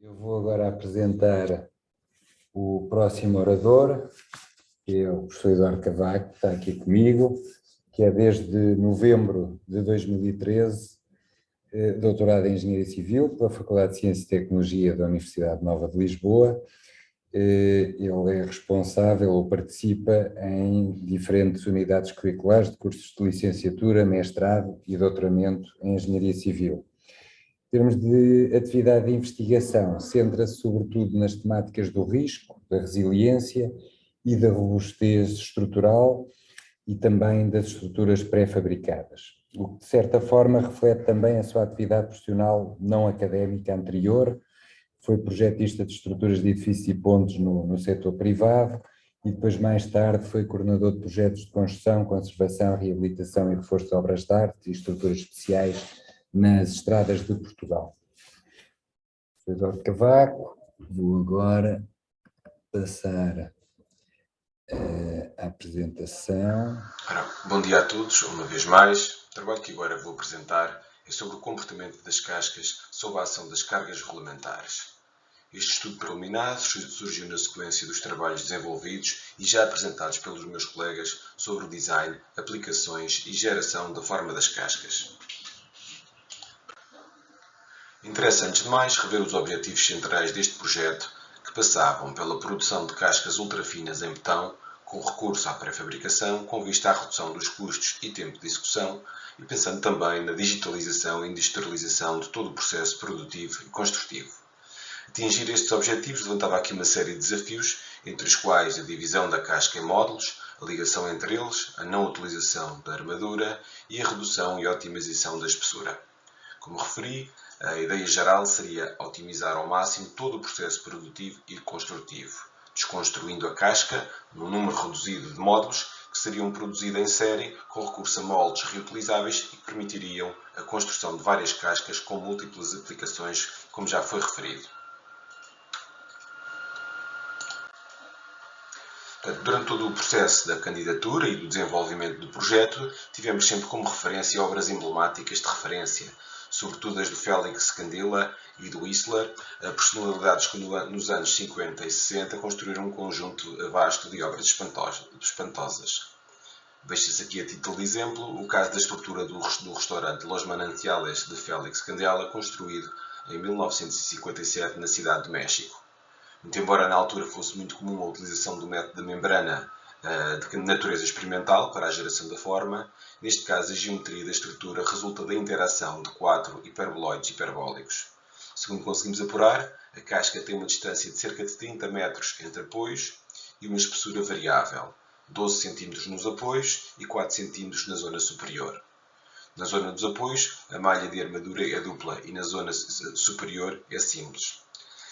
Eu vou agora apresentar o próximo orador, que é o professor Eduardo Cavaco, que está aqui comigo, que é desde novembro de 2013 doutorado em Engenharia Civil pela Faculdade de Ciência e Tecnologia da Universidade Nova de Lisboa. Ele é responsável ou participa em diferentes unidades curriculares de cursos de licenciatura, mestrado e doutoramento em Engenharia Civil. Em termos de atividade de investigação, centra-se sobretudo nas temáticas do risco, da resiliência e da robustez estrutural e também das estruturas pré-fabricadas, o que de certa forma reflete também a sua atividade profissional não académica anterior. Foi projetista de estruturas de edifícios e pontes no setor privado e depois mais tarde foi coordenador de projetos de construção, conservação, reabilitação e reforço de obras de arte e estruturas especiais nas estradas de Portugal. Eduardo Cavaco, vou agora passar a apresentação. Bom dia a todos, uma vez mais. O trabalho que agora vou apresentar é sobre o comportamento das cascas sob a ação das cargas regulamentares. Este estudo preliminar surgiu na sequência dos trabalhos desenvolvidos e já apresentados pelos meus colegas sobre o design, aplicações e geração da forma das cascas. Interessa, antes de mais, rever os objetivos centrais deste projeto, que passavam pela produção de cascas ultrafinas em betão, com recurso à pré-fabricação, com vista à redução dos custos e tempo de execução, e pensando também na digitalização e industrialização de todo o processo produtivo e construtivo. Atingir estes objetivos levantava aqui uma série de desafios, entre os quais a divisão da casca em módulos, a ligação entre eles, a não utilização da armadura e a redução e otimização da espessura. Como referi, a ideia geral seria otimizar ao máximo todo o processo produtivo e construtivo, desconstruindo a casca num número reduzido de módulos que seriam produzidos em série com recurso a moldes reutilizáveis e que permitiriam a construção de várias cascas com múltiplas aplicações, como já foi referido. Durante todo o processo da candidatura e do desenvolvimento do projeto, tivemos sempre como referência obras emblemáticas de referência, sobretudo as do Félix Candela e do Whistler, personalidades que nos anos 50 e 60 construíram um conjunto vasto de obras espantosas. Veja-se aqui a título de exemplo o caso da estrutura do restaurante Los Manantiales de Félix Candela, construído em 1957 na cidade de México. Muito embora na altura fosse muito comum a utilização do método de membrana de natureza experimental para a geração da forma, neste caso a geometria da estrutura resulta da interação de 4 hiperboloides hiperbólicos. Segundo conseguimos apurar, a casca tem uma distância de cerca de 30 metros entre apoios e uma espessura variável, 12 cm nos apoios e 4 cm na zona superior. Na zona dos apoios, a malha de armadura é dupla e na zona superior é simples.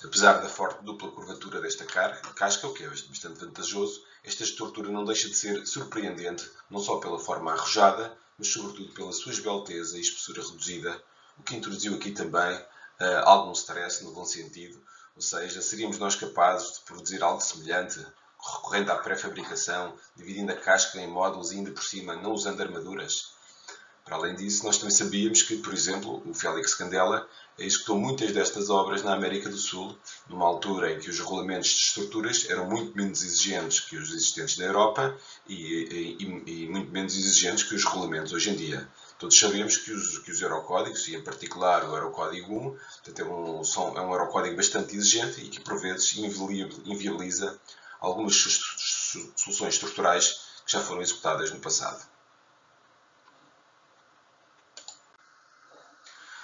Apesar da forte dupla curvatura desta casca, o que é bastante vantajoso, esta estrutura não deixa de ser surpreendente, não só pela forma arrojada, mas sobretudo pela sua esbelteza e espessura reduzida, o que introduziu aqui também algum stress no bom sentido, ou seja, seríamos nós capazes de produzir algo semelhante, recorrendo à pré-fabricação, dividindo a casca em módulos e ainda por cima não usando armaduras. Para além disso, nós também sabíamos que, por exemplo, o Félix Candela executou muitas destas obras na América do Sul, numa altura em que os regulamentos de estruturas eram muito menos exigentes que os existentes na Europa e muito menos exigentes que os regulamentos hoje em dia. Todos sabemos que os Eurocódigos, e em particular o Eurocódigo 1, portanto, é um Eurocódigo bastante exigente e que, por vezes, inviabiliza algumas soluções estruturais que já foram executadas no passado.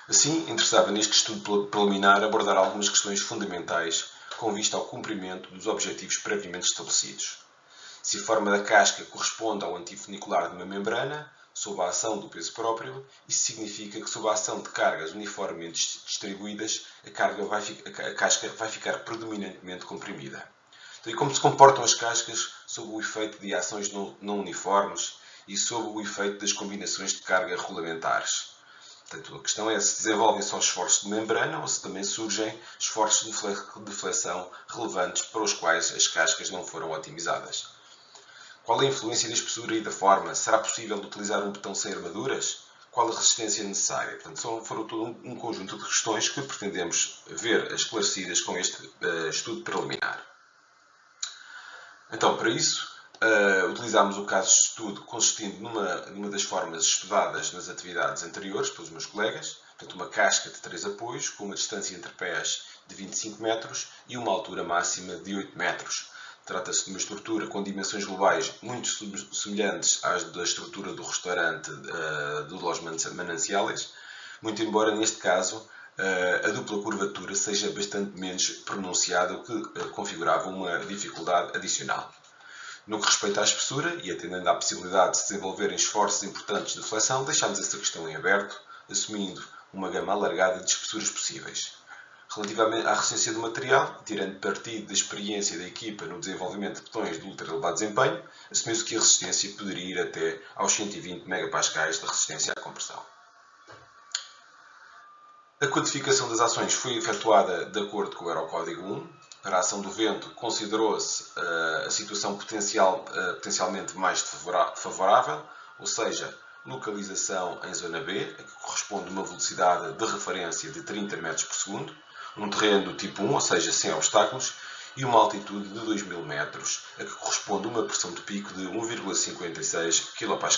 Assim, interessava neste estudo preliminar abordar algumas questões fundamentais com vista ao cumprimento dos objetivos previamente estabelecidos. Se a forma da casca corresponde ao antifunicular de uma membrana, sob a ação do peso próprio, isso significa que sob a ação de cargas uniformemente distribuídas, a casca vai ficar predominantemente comprimida. Então, e como se comportam as cascas sob o efeito de ações não uniformes e sob o efeito das combinações de carga regulamentares? Portanto, a questão é se desenvolvem só esforços de membrana ou se também surgem esforços de flexão relevantes para os quais as cascas não foram otimizadas. Qual é a influência da espessura e da forma? Será possível utilizar um betão sem armaduras? qual a resistência necessária? Portanto, foram todo um conjunto de questões que pretendemos ver esclarecidas com este estudo preliminar. Então, para isso, utilizámos o caso de estudo consistindo numa das formas estudadas nas atividades anteriores pelos meus colegas, portanto, uma casca de 3 apoios com uma distância entre pés de 25 metros e uma altura máxima de 8 metros. Trata-se de uma estrutura com dimensões globais muito semelhantes às da estrutura do restaurante do Los Mananciales, muito embora neste caso a dupla curvatura seja bastante menos pronunciada, o que configurava uma dificuldade adicional. No que respeita à espessura, e atendendo à possibilidade de se desenvolverem esforços importantes de flexão, deixámos essa questão em aberto, assumindo uma gama alargada de espessuras possíveis. Relativamente à resistência do material, tirando partido da experiência da equipa no desenvolvimento de botões de ultra elevado desempenho, assumiu-se que a resistência poderia ir até aos 120 MPa de resistência à compressão. A codificação das ações foi efetuada de acordo com o Eurocódigo 1. Para a ação do vento, considerou-se a situação potencialmente mais favorável, ou seja, localização em zona B, a que corresponde a uma velocidade de referência de 30 metros por segundo, um terreno do tipo 1, ou seja, sem obstáculos, e uma altitude de 2000 metros, a que corresponde a uma pressão de pico de 1,56 kPa.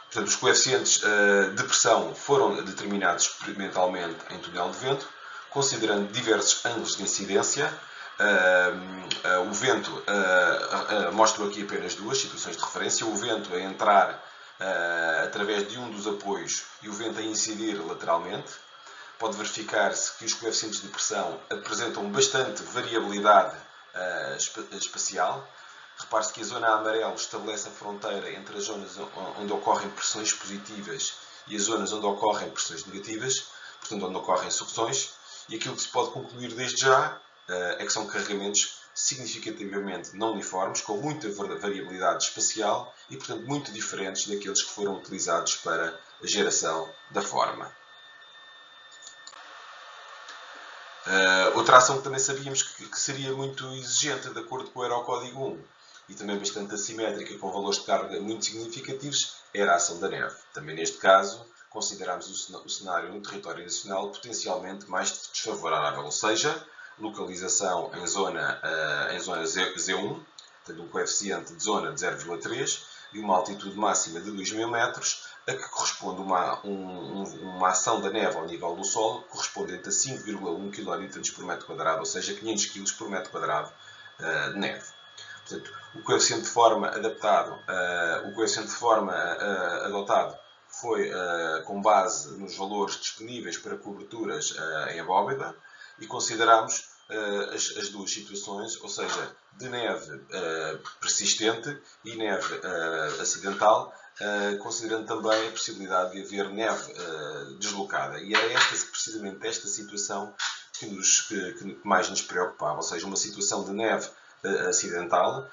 Portanto, os coeficientes de pressão foram determinados experimentalmente em túnel de vento, considerando diversos ângulos de incidência. O vento, mostro aqui apenas duas situações de referência, o vento a entrar através de um dos apoios e o vento a incidir lateralmente. Pode verificar-se que os coeficientes de pressão apresentam bastante variabilidade espacial. Repare-se que a zona amarela estabelece a fronteira entre as zonas onde ocorrem pressões positivas e as zonas onde ocorrem pressões negativas, portanto onde ocorrem sucções, e aquilo que se pode concluir desde já é que são carregamentos significativamente não uniformes, com muita variabilidade espacial e, portanto, muito diferentes daqueles que foram utilizados para a geração da forma. Outra ação que também sabíamos que seria muito exigente, de acordo com o Eurocódigo 1, e também bastante assimétrica, com valores de carga muito significativos, era a ação da neve. Também neste caso, consideramos o cenário no território nacional potencialmente mais desfavorável, ou seja, localização em zona Z1, tendo um coeficiente de zona de 0,3 e uma altitude máxima de 2000 metros, a que corresponde uma ação da neve ao nível do solo correspondente a 5,1 kN por metro quadrado, ou seja, 500 kg por metro quadrado de neve. Portanto, o coeficiente de forma adotado foi com base nos valores disponíveis para coberturas em abóbada e consideramos as duas situações, ou seja, de neve persistente e neve acidental, considerando também a possibilidade de haver neve deslocada. E era precisamente esta situação que mais nos preocupava, ou seja, uma situação de neve acidental,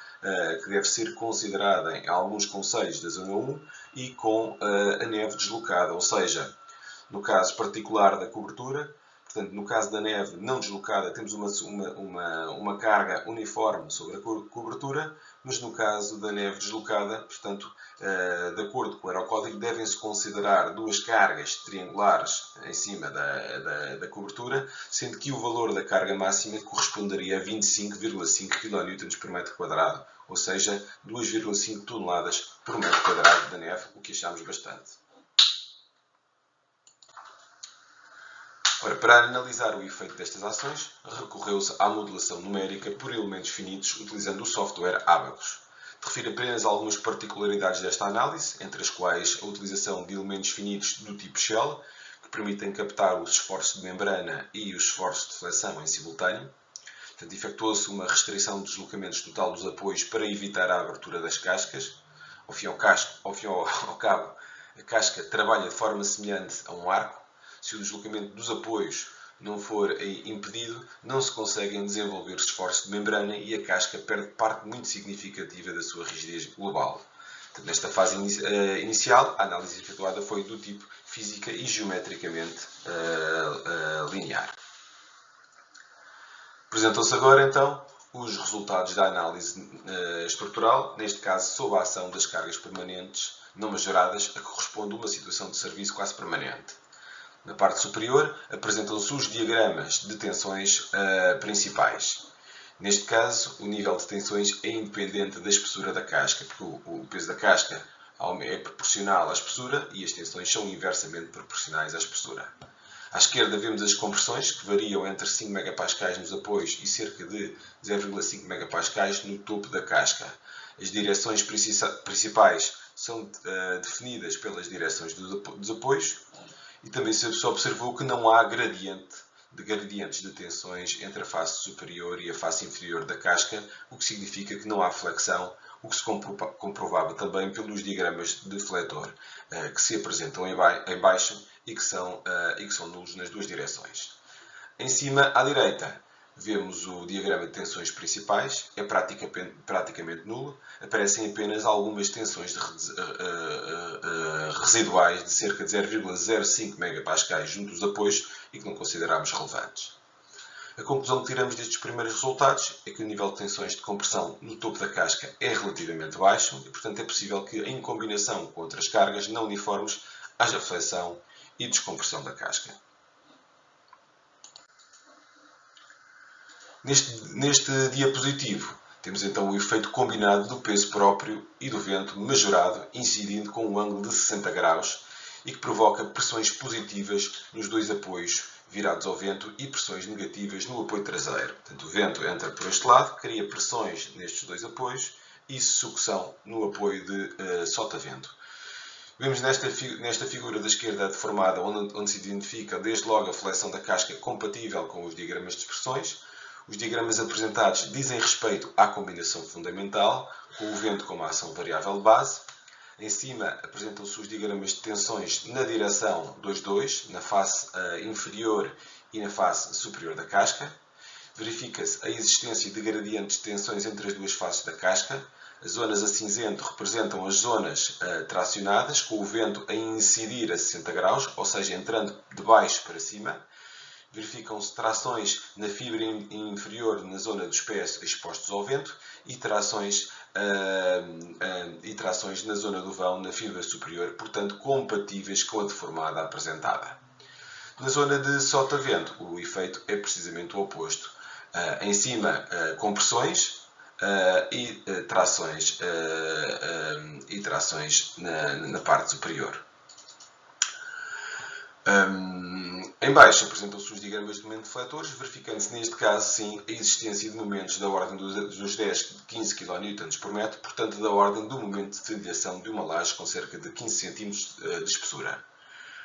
que deve ser considerada em alguns concelhos da Zona 1 e com a neve deslocada, ou seja, no caso particular da cobertura, portanto, no caso da neve não deslocada, temos uma carga uniforme sobre a cobertura, mas no caso da neve deslocada, portanto, de acordo com o Eurocódigo, devem-se considerar duas cargas triangulares em cima da cobertura, sendo que o valor da carga máxima corresponderia a 25,5 kN por metro quadrado, ou seja, 2,5 toneladas por metro quadrado de neve, o que achamos bastante. Ora, para analisar o efeito destas ações, recorreu-se à modelação numérica por elementos finitos utilizando o software Abacus. Refiro apenas algumas particularidades desta análise, entre as quais a utilização de elementos finitos do tipo Shell, que permitem captar os esforços de membrana e os esforços de flexão em simultâneo. Portanto, efetuou-se uma restrição de deslocamentos total dos apoios para evitar a abertura das cascas. Ao fim e ao cabo, a casca trabalha de forma semelhante a um arco. Se o deslocamento dos apoios não for impedido, não se conseguem desenvolver os esforços de membrana e a casca perde parte muito significativa da sua rigidez global. Portanto, nesta fase inicial, a análise efetuada foi do tipo física e geometricamente linear. Apresentam-se agora, então, os resultados da análise estrutural, neste caso, sob a ação das cargas permanentes não majoradas, a que corresponde uma situação de serviço quase permanente. Na parte superior, apresentam-se os diagramas de tensões principais. Neste caso, o nível de tensões é independente da espessura da casca, porque o peso da casca é proporcional à espessura e as tensões são inversamente proporcionais à espessura. À esquerda vemos as compressões, que variam entre 5 MPa nos apoios e cerca de 0,5 MPa no topo da casca. As direções principais são definidas pelas direções dos apoios e também se observou que não há gradientes de tensões entre a face superior e a face inferior da casca, o que significa que não há flexão, o que se comprovava também pelos diagramas de fletor, que se apresentam em baixo e que são nulos nas duas direções. Em cima, à direita, vemos o diagrama de tensões principais, é praticamente nulo, aparecem apenas algumas tensões residuais de cerca de 0,05 MPa junto dos apoios e que não consideramos relevantes. A conclusão que tiramos destes primeiros resultados é que o nível de tensões de compressão no topo da casca é relativamente baixo e, portanto, é possível que, em combinação com outras cargas não uniformes, haja flexão e descompressão da casca. Neste diapositivo, temos então o efeito combinado do peso próprio e do vento majorado, incidindo com um ângulo de 60 graus e que provoca pressões positivas nos dois apoios virados ao vento e pressões negativas no apoio traseiro. Portanto, o vento entra por este lado, cria pressões nestes dois apoios e sucção no apoio de sotavento. Vemos nesta figura da esquerda deformada, onde se identifica desde logo a flexão da casca compatível com os diagramas de expressões. Os diagramas apresentados dizem respeito à combinação fundamental, com o vento como a ação variável de base. Em cima apresentam-se os diagramas de tensões na direção 2,2, na face inferior e na face superior da casca. Verifica-se a existência de gradientes de tensões entre as duas faces da casca. As zonas a cinzento representam as zonas tracionadas, com o vento a incidir a 60 graus, ou seja, entrando de baixo para cima. Verificam-se trações na fibra inferior na zona dos pés expostos ao vento e trações na zona do vão na fibra superior, portanto compatíveis com a deformada apresentada. Na zona de sotavento, o efeito é precisamente o oposto. Em cima, compressões e trações na parte superior. Em baixo apresentam-se os diagramas de momento de fletores, verificando-se neste caso sim a existência de momentos da ordem dos 10-15 kN por metro, portanto da ordem do momento de fendilhação de uma laje com cerca de 15 cm de espessura.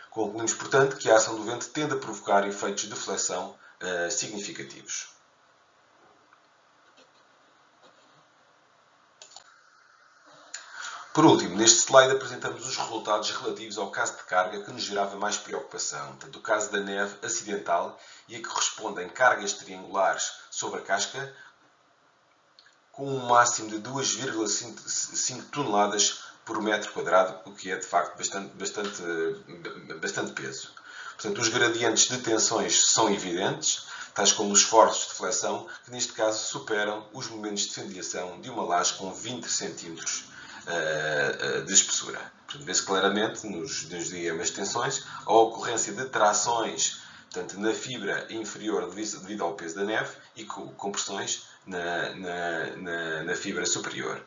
Concluímos, portanto, que a ação do vento tende a provocar efeitos de flexão significativos. Por último, neste slide apresentamos os resultados relativos ao caso de carga que nos gerava mais preocupação, portanto, o caso da neve acidental e a que correspondem cargas triangulares sobre a casca com um máximo de 2,5 toneladas por metro quadrado, o que é de facto bastante peso. Portanto, os gradientes de tensões são evidentes, tais como os esforços de flexão, que neste caso superam os momentos de fendilhação de uma laje com 20 cm de espessura. Portanto, vê-se claramente nos diagramas de tensões a ocorrência de trações, portanto, na fibra inferior devido ao peso da neve e com compressões na fibra superior.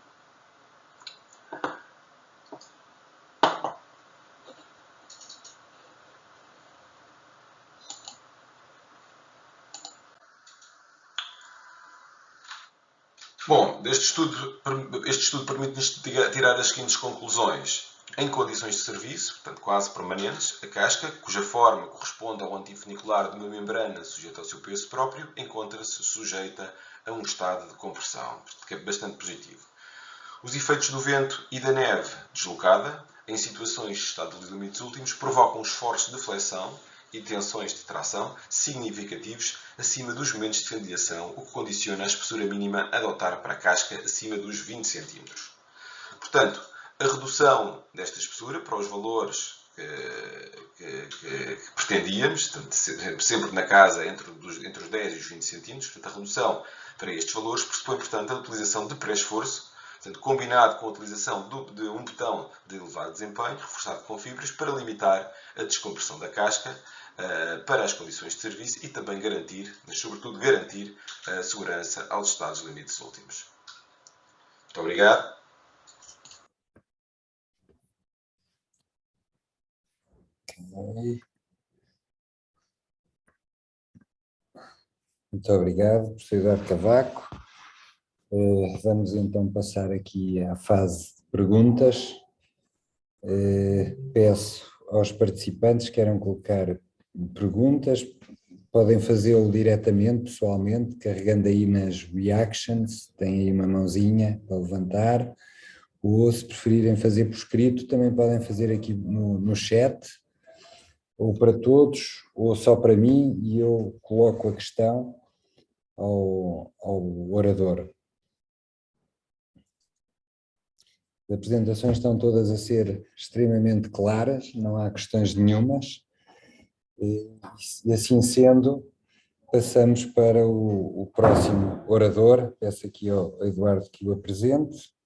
Bom, este estudo permite-nos tirar as seguintes conclusões. Em condições de serviço, portanto quase permanentes, a casca, cuja forma corresponde ao antifunicular de uma membrana sujeita ao seu peso próprio, encontra-se sujeita a um estado de compressão, que é bastante positivo. Os efeitos do vento e da neve deslocada, em situações de estado de limites últimos, provocam esforços de flexão e tensões de tração significativos acima dos momentos de fendilhação, o que condiciona a espessura mínima a adotar para a casca acima dos 20 cm. Portanto, a redução desta espessura para os valores que pretendíamos, portanto, sempre na casa entre os 10 e os 20 cm, portanto, a redução para estes valores pressupõe, portanto, a utilização de pré-esforço Portanto, combinado com a utilização de um botão de elevado desempenho, reforçado com fibras, para limitar a descompressão da casca para as condições de serviço e também garantir, mas sobretudo garantir, a segurança aos estados limites últimos. Muito obrigado. Muito obrigado, professor Eduardo Cavaco. Vamos então passar aqui à fase de perguntas. Peço aos participantes que queiram colocar perguntas, podem fazê-lo diretamente, pessoalmente, carregando aí nas reactions, tem aí uma mãozinha para levantar, ou se preferirem fazer por escrito, também podem fazer aqui no chat, ou para todos, ou só para mim, e eu coloco a questão ao orador. As apresentações estão todas a ser extremamente claras, não há questões nenhumas, e assim sendo, passamos para o próximo orador. Peço aqui ao Eduardo que o apresente.